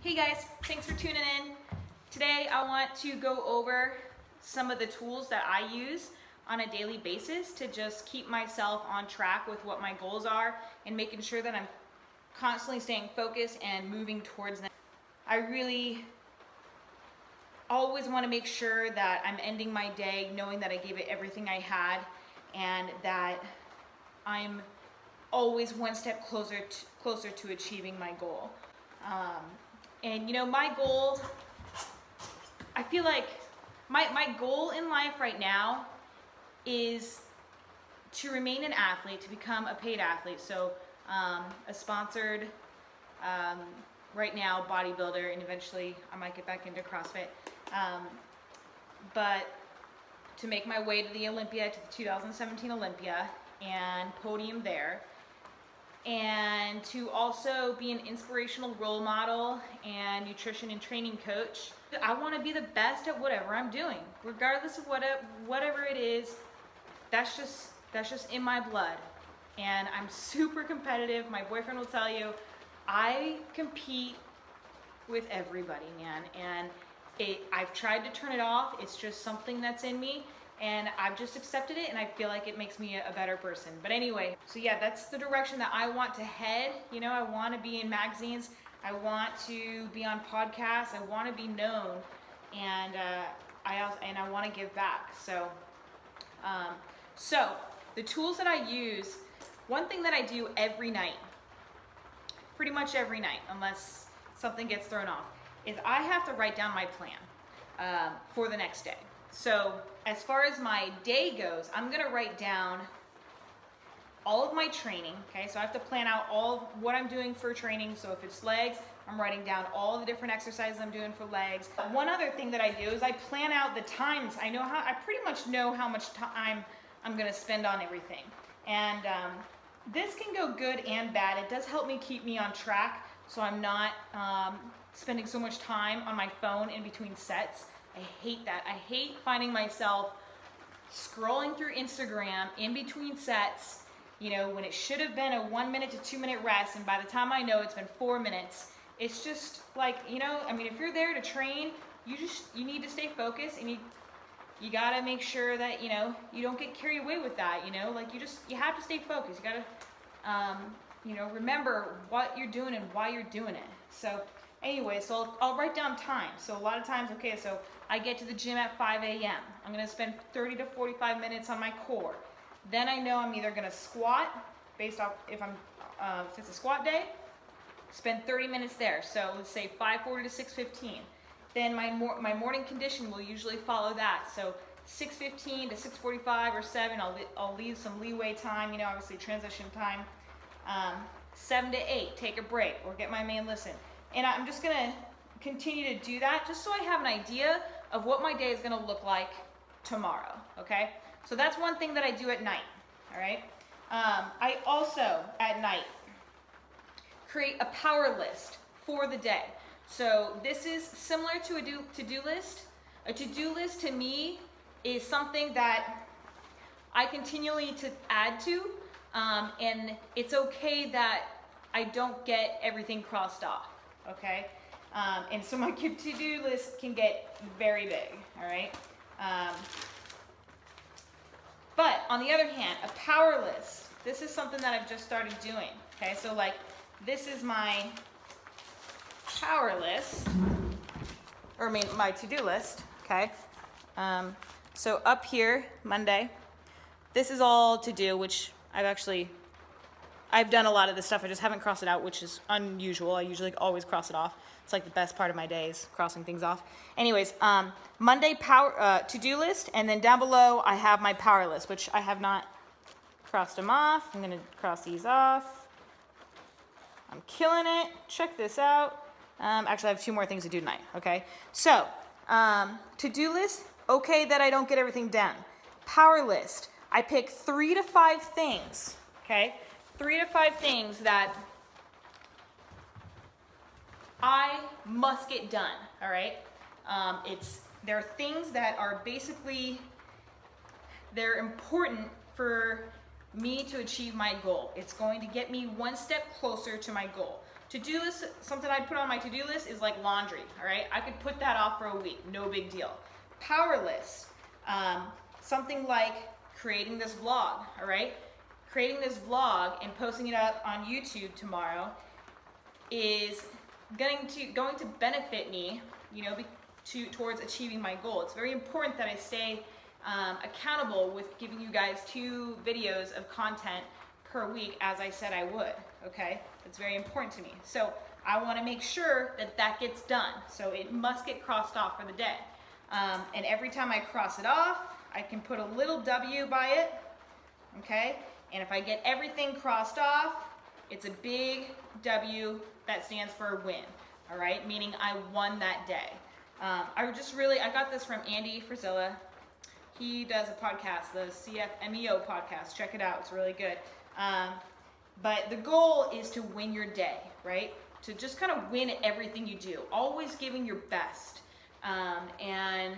Hey guys, thanks for tuning in. Today I want to go over some of the tools that I use on a daily basis to just keep myself on track with what my goals are and making sure that I'm constantly staying focused and moving towards them. I really always want to make sure that I'm ending my day knowing that I gave it everything I had and that I'm always one step closer to achieving my goal. And you know, my goal, I feel like my goal in life right now is to remain an athlete, to become a paid athlete. So a sponsored, right now, bodybuilder, and eventually I might get back into CrossFit. But to make my way to the Olympia, to the 2017 Olympia, and podium there. And to also be an inspirational role model and nutrition and training coach. I want to be the best at whatever I'm doing, regardless of whatever it is. That's just in my blood. And I'm super competitive. My boyfriend will tell you, I compete with everybody, man. And I've tried to turn it off. It's just something that's in me. And I've just accepted it, and I feel like it makes me a better person. But anyway, so yeah, that's the direction that I want to head. You know, I want to be in magazines. I want to be on podcasts. I want to be known, and I want to give back. So, so the tools that I use, one thing that I do every night, pretty much every night, unless something gets thrown off, is I have to write down my plan for the next day. So as far as my day goes, I'm gonna write down all of my training, okay? So I have to plan out all of what I'm doing for training. So if it's legs, I'm writing down all the different exercises I'm doing for legs. One other thing that I do is I plan out the times. I pretty much know how much time I'm gonna spend on everything. And this can go good and bad. It does help me keep me on track so I'm not spending so much time on my phone in between sets. I hate that. I hate finding myself scrolling through Instagram in between sets, you know, when it should have been a 1 minute to 2 minute rest, and by the time I know it's been 4 minutes. It's just like, you know, I mean, if you're there to train, you need to stay focused, and you gotta make sure that, you know, you don't get carried away with that, you know, like you have to stay focused. You gotta, you know, remember what you're doing and why you're doing it. So anyway, so I'll write down time. So a lot of times, okay, so I get to the gym at 5 a.m. I'm gonna spend 30 to 45 minutes on my core. Then I know I'm either gonna squat, based off if it's a squat day, spend 30 minutes there. So let's say 5:40 to 6:15. Then my morning condition will usually follow that. So 6:15 to 6:45 or 7, I'll leave some leeway time, you know, obviously transition time. 7 to 8, take a break or get my main listen. And I'm just gonna continue to do that just so I have an idea of what my day is gonna look like tomorrow, okay? So that's one thing that I do at night, all right? I also, at night, create a power list for the day. So this is similar to a to-do list. A to-do list to me is something that I continually to add to, and it's okay that I don't get everything crossed off. Okay, and so my to-do list can get very big, all right? But on the other hand, a power list, this is something that I've just started doing, okay? So like, this is my power list, or I mean, my to-do list, okay? So up here, Monday, this is all to do, which I've done a lot of this stuff. I just haven't crossed it out, which is unusual. I usually always cross it off. It's like the best part of my day is crossing things off. Anyways, Monday to-do list, and then down below I have my power list, which I have not crossed them off. I'm gonna cross these off. I'm killing it. Check this out. Actually, I have 2 more things to do tonight, okay? So, to-do list, okay that I don't get everything done. Power list, I pick 3 to 5 things, okay? 3 to 5 things that I must get done, all right? There are things that are basically, they're important for me to achieve my goal. It's going to get me one step closer to my goal. To-do list, something I'd put on my to-do list is like laundry, all right? I could put that off for a week, no big deal. Power list, something like creating this vlog, all right? Creating this vlog and posting it up on YouTube tomorrow is going to benefit me, you know, towards achieving my goal. It's very important that I stay accountable with giving you guys 2 videos of content per week, as I said I would, okay? It's very important to me. So I want to make sure that that gets done. So it must get crossed off for the day. And every time I cross it off, I can put a little W by it, okay? And if I get everything crossed off, it's a big W that stands for a win, all right? Meaning I won that day. I got this from Andy Frisella. He does a podcast, the CFMEO podcast. Check it out, it's really good. But the goal is to win your day, right? To just kind of win at everything you do, always giving your best. And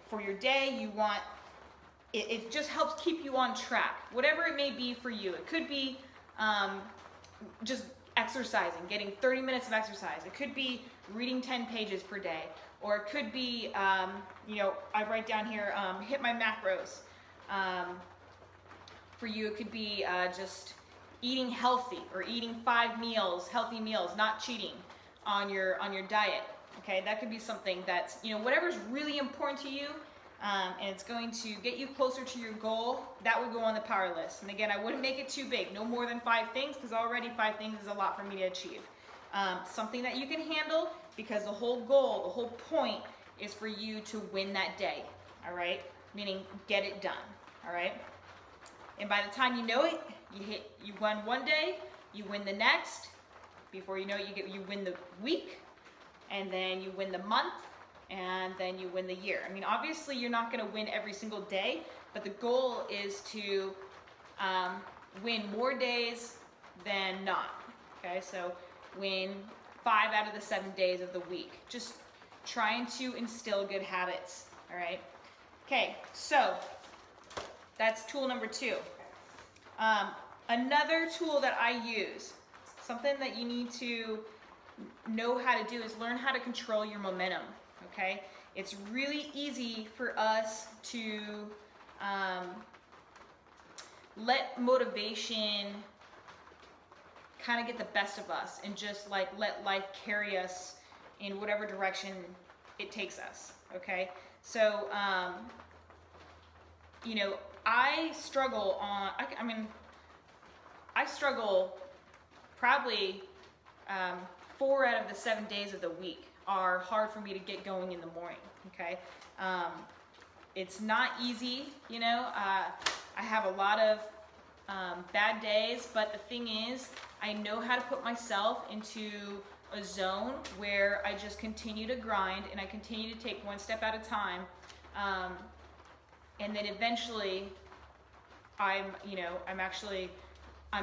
for your day, you want, it just helps keep you on track, whatever it may be for you. It could be just exercising, getting 30 minutes of exercise. It could be reading 10 pages per day. Or it could be, you know, I write down here, hit my macros. For you, it could be just eating healthy or eating 5 meals, healthy meals, not cheating on your diet. Okay, that could be something that's, you know, whatever's really important to you, and it's going to get you closer to your goal, that would go on the power list. And again, I wouldn't make it too big, no more than 5 things, because already 5 things is a lot for me to achieve. Something that you can handle, because the whole goal, the whole point is for you to win that day, all right? Meaning get it done, all right? And by the time you know it, you won one day, you win the next. Before you know it, you win the week, and then you win the month, and then you win the year. I mean, obviously you're not gonna win every single day, but the goal is to win more days than not, okay? So win 5 out of the 7 days of the week. Just trying to instill good habits, all right? Okay, so that's tool number 2. Another tool that I use, something that you need to know how to do, is learn how to control your momentum, okay? It's really easy for us to let motivation kind of get the best of us and just like let life carry us in whatever direction it takes us, okay? So, you know, I struggle on, I struggle probably 4 out of the 7 days of the week are hard for me to get going in the morning, okay? It's not easy, you know. I have a lot of bad days, but the thing is, I know how to put myself into a zone where I just continue to grind and I continue to take one step at a time, and then eventually I'm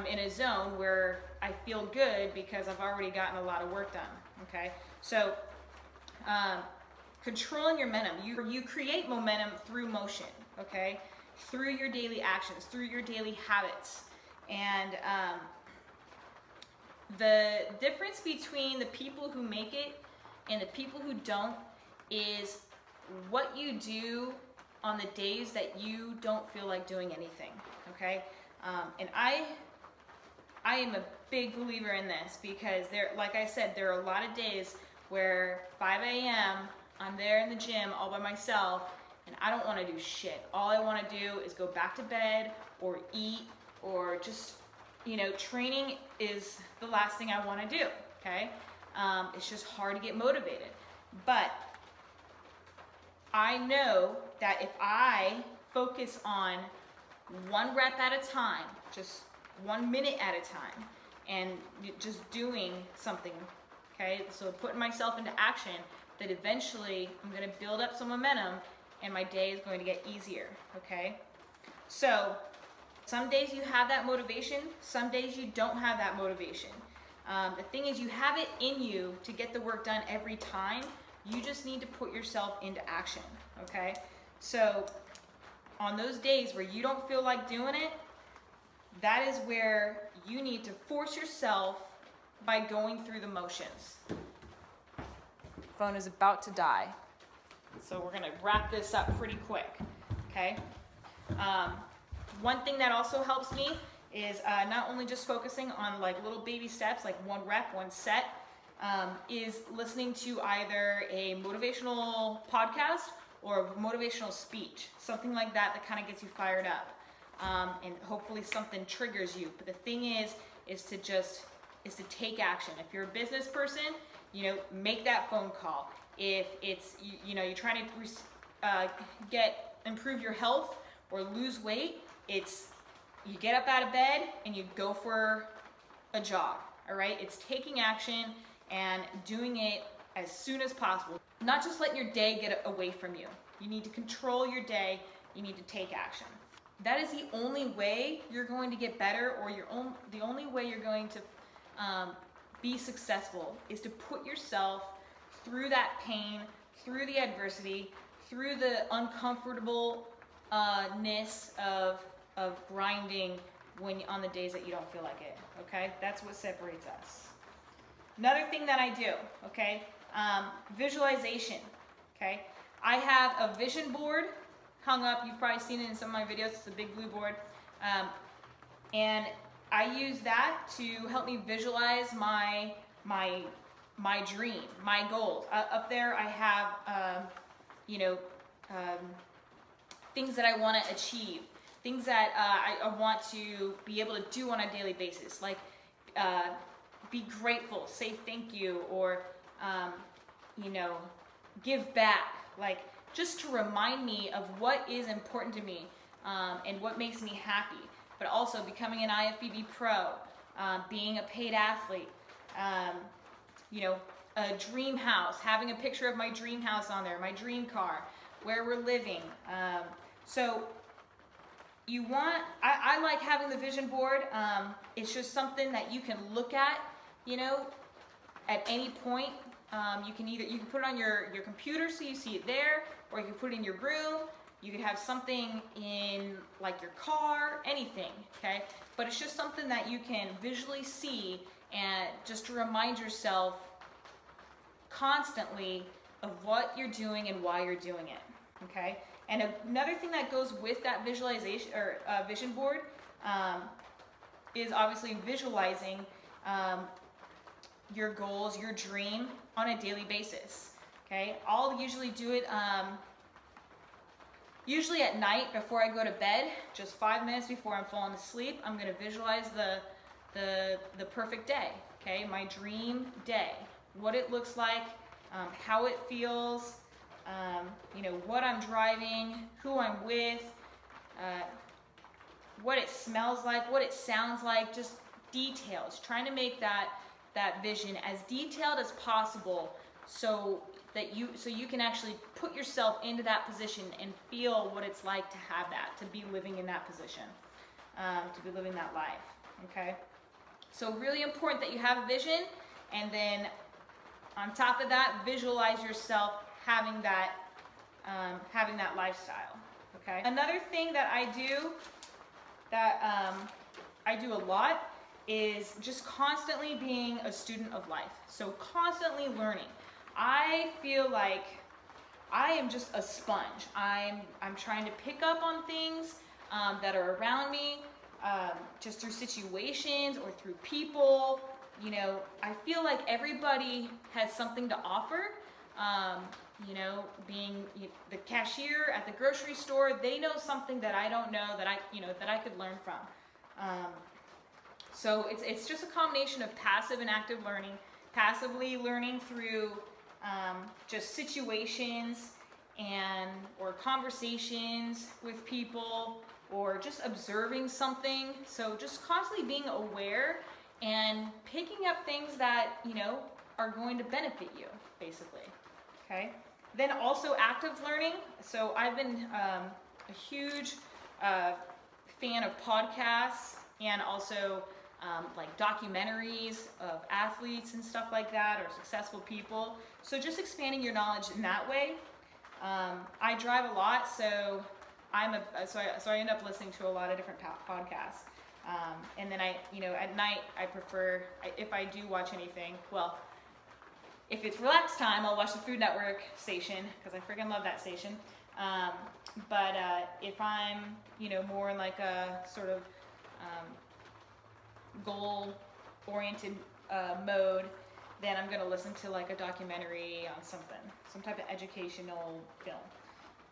in a zone where I feel good because I've already gotten a lot of work done, okay? So controlling your momentum, you create momentum through motion, okay? Through your daily actions, through your daily habits. And the difference between the people who make it and the people who don't is what you do on the days that you don't feel like doing anything, okay? And I am a big believer in this because like I said, there are a lot of days where 5 a.m. I'm there in the gym all by myself and I don't want to do shit. All I want to do is go back to bed or eat or just, you know, training is the last thing I want to do, okay? It's just hard to get motivated. But I know that if I focus on 1 rep at a time, just 1 minute at a time, and just doing something, okay? So putting myself into action, that eventually I'm gonna build up some momentum and my day is going to get easier, okay? So some days you have that motivation, some days you don't have that motivation. The thing is, you have it in you to get the work done every time. You just need to put yourself into action, okay? So on those days where you don't feel like doing it, that is where you need to force yourself by going through the motions. Phone is about to die, so we're gonna wrap this up pretty quick, okay? One thing that also helps me is not only just focusing on like little baby steps, like 1 rep, 1 set, is listening to either a motivational podcast or a motivational speech, something like that that kind of gets you fired up, and hopefully something triggers you. But the thing is to take action. If you're a business person, you know, make that phone call. If it's you know, you're trying to improve your health or lose weight, it's you get up out of bed and you go for a jog. All right, it's taking action and doing it as soon as possible. Not just letting your day get away from you. You need to control your day. You need to take action. That is the only way you're going to get better, or the only way you're going to be successful, is to put yourself through that pain, through the adversity, through the uncomfortableness of grinding on the days that you don't feel like it, okay? That's what separates us. Another thing that I do, okay, visualization, okay? I have a vision board hung up. You've probably seen it in some of my videos. It's a big blue board. And I use that to help me visualize my dream, my goals. Up there I have, you know, things that I want to achieve, things that I want to be able to do on a daily basis, like be grateful, say thank you, or, you know, give back, like just to remind me of what is important to me and what makes me happy. But also becoming an IFBB pro, being a paid athlete, you know, a dream house, having a picture of my dream house on there, my dream car, where we're living. So you want, I like having the vision board. It's just something that you can look at, you know, at any point. You can put it on your computer so you see it there, or you can put it in your room. You could have something in like your car, anything, okay? But it's just something that you can visually see, and just to remind yourself constantly of what you're doing and why you're doing it, okay? And another thing that goes with that visualization or vision board is obviously visualizing your goals, your dream on a daily basis, okay? I'll usually do it usually at night before I go to bed, just 5 minutes before I'm falling asleep. I'm gonna visualize the perfect day, okay? My dream day, what it looks like, how it feels, you know, what I'm driving, who I'm with, what it smells like, what it sounds like, just details, trying to make that vision as detailed as possible, so you can actually put yourself into that position and feel what it's like to have that, to be living in that position, to be living that life, okay? So really important that you have a vision, and then on top of that, visualize yourself having that lifestyle, okay? Another thing that I do a lot is just constantly being a student of life. So constantly learning. I feel like I am just a sponge. I'm trying to pick up on things that are around me, just through situations or through people. You know, I feel like everybody has something to offer. You know, being the cashier at the grocery store, they know something that I don't know, that I could learn from. So it's just a combination of passive and active learning. Passively learning through just situations or conversations with people, or just observing something. So just constantly being aware and picking up things that, you know, are going to benefit you, basically, okay? Then also active learning. So I've been a huge fan of podcasts, and also like documentaries of athletes and stuff like that, or successful people. So just expanding your knowledge in that way. I drive a lot, so I end up listening to a lot of different podcasts. And then at night, I prefer, if I do watch anything, well, if it's relaxed time, I'll watch the Food Network station, because I freaking love that station. But if I'm, more in like a sort of goal-oriented mode, then I'm going to listen to like a documentary on something, some type of educational film.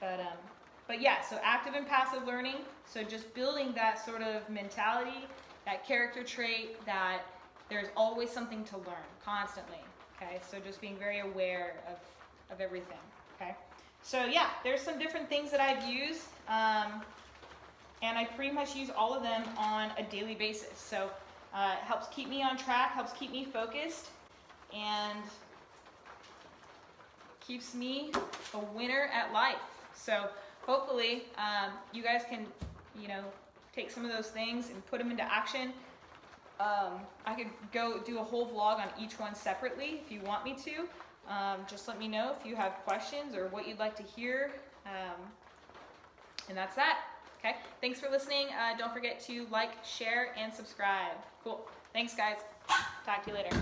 But yeah, so active and passive learning. So just building that sort of mentality, that character trait, that there's always something to learn constantly. Okay, so just being very aware of everything. Okay, so yeah, there's some different things that I've used, and I pretty much use all of them on a daily basis. So it helps keep me on track, helps keep me focused, and keeps me a winner at life. So hopefully you guys can, take some of those things and put them into action. I could go do a whole vlog on each one separately if you want me to. Just let me know if you have questions or what you'd like to hear. And that's that. Okay, thanks for listening. Don't forget to like, share, and subscribe. Cool. Thanks, guys. Talk to you later.